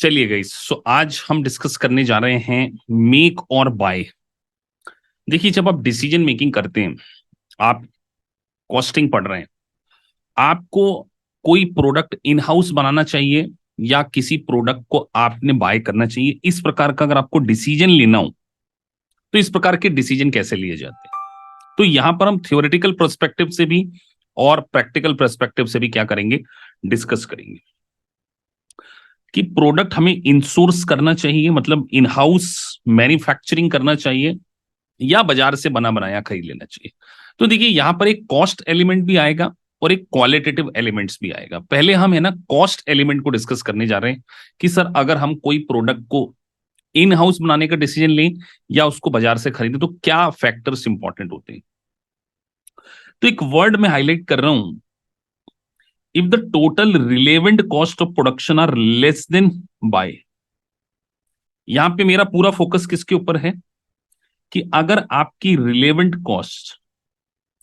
चलिए गाइस, सो आज हम डिस्कस करने जा रहे हैं मेक और बाय। देखिए, जब आप डिसीजन मेकिंग करते हैं, आप कॉस्टिंग पढ़ रहे हैं, आपको कोई प्रोडक्ट इन हाउस बनाना चाहिए या किसी प्रोडक्ट को आपने बाय करना चाहिए, इस प्रकार का अगर आपको डिसीजन लेना हो तो इस प्रकार के डिसीजन कैसे लिए जाते हैं। तो यहां पर हम थियोरेटिकल पर्सपेक्टिव से भी और प्रैक्टिकल पर्सपेक्टिव से भी क्या करेंगे, डिस्कस करेंगे कि प्रोडक्ट हमें इंसोर्स करना चाहिए, मतलब इन हाउस मैन्युफैक्चरिंग करना चाहिए या बाजार से बना बनाया खरीद लेना चाहिए। तो देखिए, यहां पर एक कॉस्ट एलिमेंट भी आएगा और एक क्वालिटेटिव एलिमेंट्स भी आएगा। पहले हम है ना कॉस्ट एलिमेंट को डिस्कस करने जा रहे हैं कि सर अगर हम कोई प्रोडक्ट को इन हाउस बनाने का डिसीजन लें या उसको बाजार से खरीदें तो क्या फैक्टर्स इंपॉर्टेंट होते हैं। तो एक वर्ड में हाईलाइट कर रहा हूं, if the total relevant cost of production are less than buy. यहां पे मेरा पूरा फोकस किसके ऊपर है कि अगर आपकी रिलेवेंट कॉस्ट,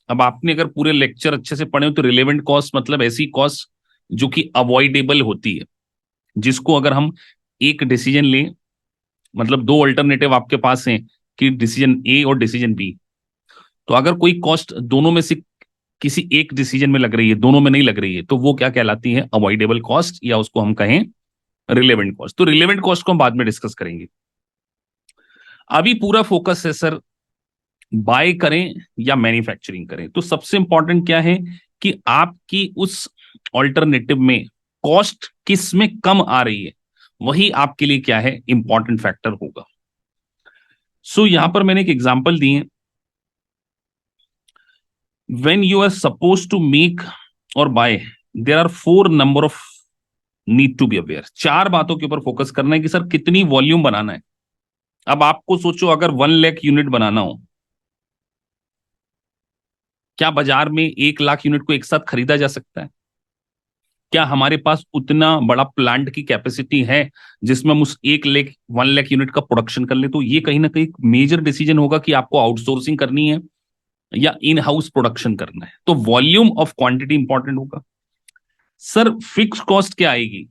अब आपने अगर पूरे लेक्चर अच्छे से पढ़े हो तो रिलेवेंट कॉस्ट मतलब ऐसी कॉस्ट जो कि अवॉइडेबल होती है, जिसको अगर हम एक डिसीजन लें, मतलब दो अल्टरनेटिव आपके पास हैं कि डिसीजन ए और डिसीजन बी, तो अगर कोई कॉस्ट दोनों में से किसी एक डिसीजन में लग रही है, दोनों में नहीं लग रही है, तो वो क्या कहलाती है, अवॉइडेबल कॉस्ट, या उसको हम कहें रिलेवेंट कॉस्ट। तो रिलेवेंट कॉस्ट को हम बाद में डिस्कस करेंगे। अभी पूरा फोकस है सर बाय करें या मैन्युफैक्चरिंग करें। तो सबसे इंपॉर्टेंट क्या है कि आपकी उस ऑल्टरनेटिव में कॉस्ट किस में कम आ रही है, वही आपके लिए क्या है, इंपॉर्टेंट फैक्टर होगा। सो यहां पर मैंने एक एग्जांपल दी है, when you are suppose to make or buy, there are four number of need to be aware. चार बातों के ऊपर फोकस करना है कि सर कितनी वॉल्यूम बनाना है। अब आपको सोचो, अगर 1 लाख यूनिट बनाना हो, क्या बाजार में 1 लाख यूनिट को एक साथ खरीदा जा सकता है? क्या हमारे पास उतना बड़ा प्लांट की कैपेसिटी है जिसमें हम उस 1 लाख यूनिट का प्रोडक्शन कर ले? तो ये कहीं ना कहीं मेजर डिसीजन होगा कि आपको आउटसोर्सिंग करनी है या इन हाउस प्रोडक्शन करना है। तो वॉल्यूम ऑफ क्वांटिटी इंपॉर्टेंट होगा। सर फिक्स कॉस्ट क्या आएगी?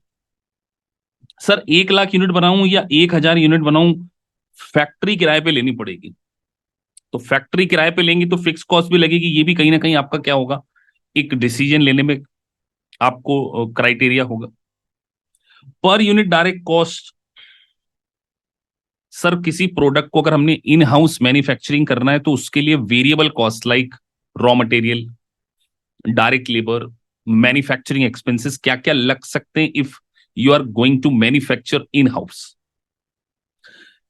सर 1 लाख यूनिट बनाऊं या 1,000 यूनिट बनाऊं, फैक्ट्री किराए पे लेनी पड़ेगी। तो फैक्ट्री किराए पे लेंगे तो फिक्स कॉस्ट भी लगेगी। ये भी कहीं ना कहीं आपका क्या होगा, एक डिसीजन लेने में आपको क्राइटेरिया होगा। Per unit direct cost, sir किसी प्रोडक्ट को अगर हमने इन हाउस मैन्युफैक्चरिंग करना है तो उसके लिए variable cost like raw material, direct labour, manufacturing expenses क्या क्या लग सकते हैं if you are going to manufacture in house.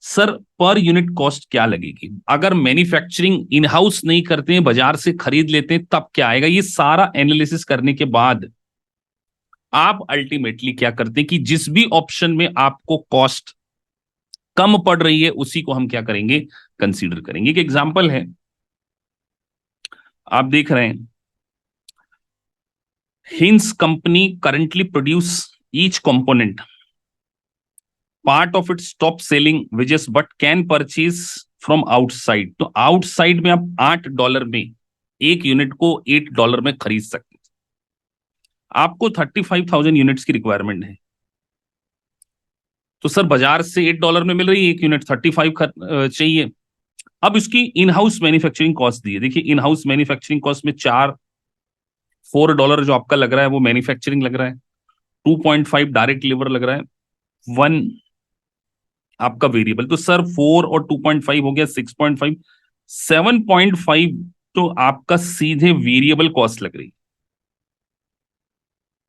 Sir per unit cost क्या लगेगी अगर मैन्युफैक्चरिंग इन हाउस नहीं करते हैं, बाजार से खरीद लेते हैं, तब क्या आएगा। ये सारा एनालिसिस करने के बाद आप अल्टीमेटली क्या करते हैं कि जिस भी ऑप्शन में आपको कॉस्ट कम पड़ रही है उसी को हम क्या करेंगे, कंसीडर करेंगे। एक एग्जांपल है, आप देख रहे हैं, hints company currently produce each component, part of it stop selling wages but can purchase from outside. तो आउटसाइड में आप $8 में एक यूनिट को $8 में खरीद सकते हैं। आपको 35,000 यूनिट्स की रिक्वायरमेंट है, तो सर बाजार से $8 में मिल रही है एक यूनिट, 35 चाहिए। अब इसकी इन हाउस मैन्युफैक्चरिंग कॉस्ट दी है। देखिए, इन हाउस मैन्युफैक्चरिंग कॉस्ट में $4 जो आपका लग रहा है वो मैन्युफैक्चरिंग लग रहा है, 2.5 डायरेक्ट लेबर लग रहा है, 1 आपका वेरिएबल। तो सर 4 और 2.5 हो गया 6.5, 7.5 तो आपका सीधे वेरिएबल कॉस्ट लग रही।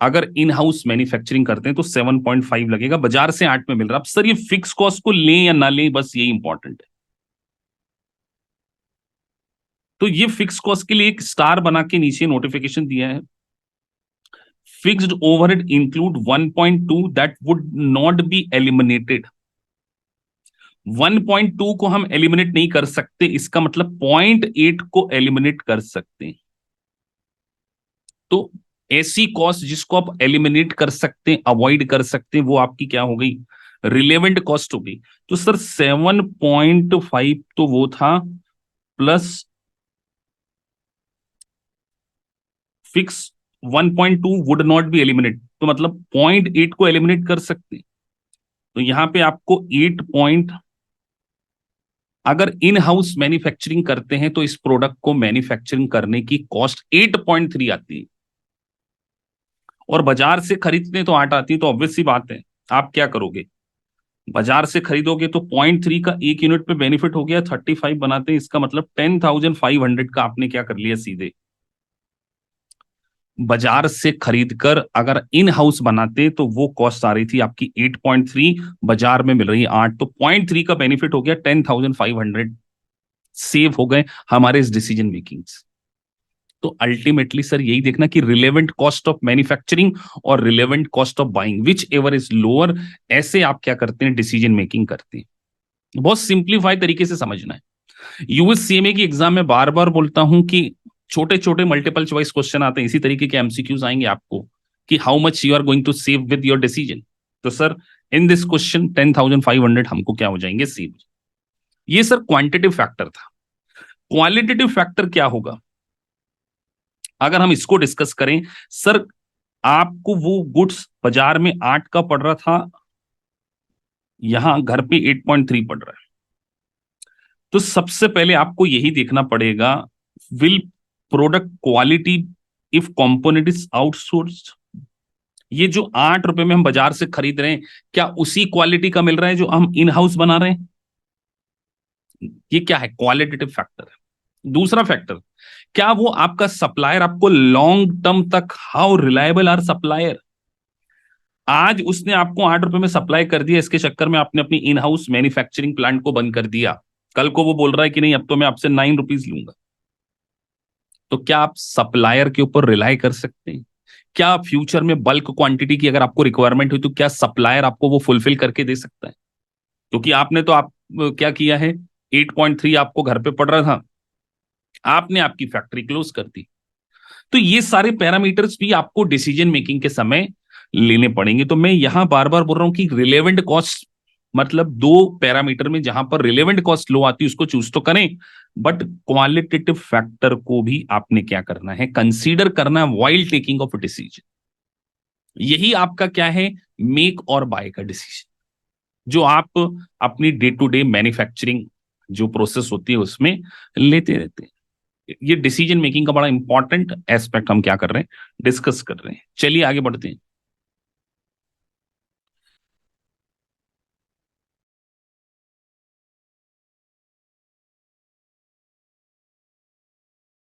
अगर इन हाउस मैन्युफैक्चरिंग करते हैं तो 7.5 लगेगा, बाजार से 8 में मिल रहा। अब सर ये फिक्स कॉस्ट को लें या ना लें, बस ये इंपॉर्टेंट है। तो ये फिक्स कॉस्ट के लिए एक स्टार बना के नीचे नोटिफिकेशन दिया है, fixed overhead include 1.2 that would not be eliminated. 1.2 को हम एलिमिनेट नहीं कर सकते, इसका मतलब 0.8 को एलिमिनेट कर सकते हैं। तो ऐसी कॉस्ट जिसको आप एलिमिनेट कर सकते हैं, अवॉइड कर सकते हैं, वो आपकी क्या हो गई, रिलेवेंट कॉस्ट हो गई। तो सर 7.5 तो वो था, plus fix 1.2 would not be eliminate, तो मतलब 0.8 को एलिमिनेट कर सकते हैं। तो यहां पे आपको 8 पॉइंट, अगर इन हाउस मैन्युफैक्चरिंग करते हैं तो इस प्रोडक्ट को मैन्युफैक्चरिंग करने की कॉस्ट 8.3 आती है, और बाजार से खरीदते हैं तो 8 आती है। तो ऑब्वियस सी बात है, आप क्या करोगे, बाजार से खरीदोगे तो 0.3 का एक यूनिट पे बेनिफिट हो गया, 35 बनाते हैं, इसका मतलब 10,500 का आपने क्या कर लिया सीधे। बाजार से खरीदकर अगर इन हाउस बनाते तो वो कॉस्ट आ रही थी आपकी 8.3, बाजार में मिल रही है 8, तो 0.3 का बेनिफिट हो गया, 10,500 सेव हो गए हमारे इस डिसीजन मेकिंग से। तो अल्टीमेटली सर यही देखना कि रिलेवेंट कॉस्ट ऑफ मैन्युफैक्चरिंग और relevant cost of buying which ever is lower, ऐसे आप क्या करते हैं, डिसीजन मेकिंग करते हैं। बहुत सिंप्लीफाई तरीके से समझना है। यूएस सीएमए की एग्जाम में बार बार बोलता हूं कि छोटे छोटे मल्टीपल चॉइस क्वेश्चन आते हैं, इसी तरीके के एमसीक्यूज आएंगे आपको कि how much you are going to save with your decision. तो सर इन दिस क्वेश्चन 10,500 हमको क्या हो जाएंगे, सेव। ये सर क्वांटिटेटिव फैक्टर था। क्वालिटेटिव फैक्टर क्या होगा अगर हम इसको डिस्कस करें, सर आपको वो गुड्स बाजार में 8 का पड़ रहा था, यहां घर पे 8.3 पड़ रहा है। तो सबसे पहले आपको यही देखना पड़ेगा, will product quality if component is outsourced, ये जो 8 रुपए में हम बाजार से खरीद रहे हैं क्या उसी क्वालिटी का मिल रहा है जो हम इन हाउस बना रहे हैं। ये क्या है, क्वालिटेटिव फैक्टर है। दूसरा फैक्टर, क्या वो आपका सप्लायर आपको लॉन्ग टर्म तक, हाउ रिलायबल आर सप्लायर। आज उसने आपको 8 रुपए में सप्लाई कर दिया, इसके चक्कर में आपने अपनी इन हाउस मैन्युफैक्चरिंग प्लांट को बंद कर दिया, कल को वो बोल रहा है कि नहीं अब तो मैं आपसे 9 रुपीज लूंगा। तो क्या आप सप्लायर के ऊपर रिलाई कर सकते हैं? क्या फ्यूचर में बल्क क्वांटिटी की अगर आपको रिक्वायरमेंट हुई तो क्या सप्लायर आपको वो फुलफिल करके दे सकता है? क्योंकि आपने तो आप क्या किया है, 8.3 आपको घर पे पड़ रहा था, आपने आपकी फैक्ट्री क्लोज कर दी। तो ये सारे पैरामीटर्स भी आपको डिसीजन मेकिंग के समय लेने पड़ेंगे। तो मैं यहां बार बार बोल रहा हूं कि रिलेवेंट कॉस्ट, मतलब दो पैरामीटर में जहां पर रिलेवेंट कॉस्ट लो आती है उसको चूज तो करें, बट क्वालिटेटिव फैक्टर को भी आपने क्या करना है, कंसीडर करना है व्हाइल टेकिंग ऑफ डिसीजन। यही आपका क्या है, मेक और बाय का डिसीजन, जो आप अपनी डे टू डे मैन्युफैक्चरिंग जो प्रोसेस होती है उसमें लेते रहते हैं। ये डिसीजन मेकिंग का बड़ा इंपॉर्टेंट एस्पेक्ट हम क्या कर रहे हैं, डिस्कस कर रहे हैं। चलिए आगे बढ़ते हैं।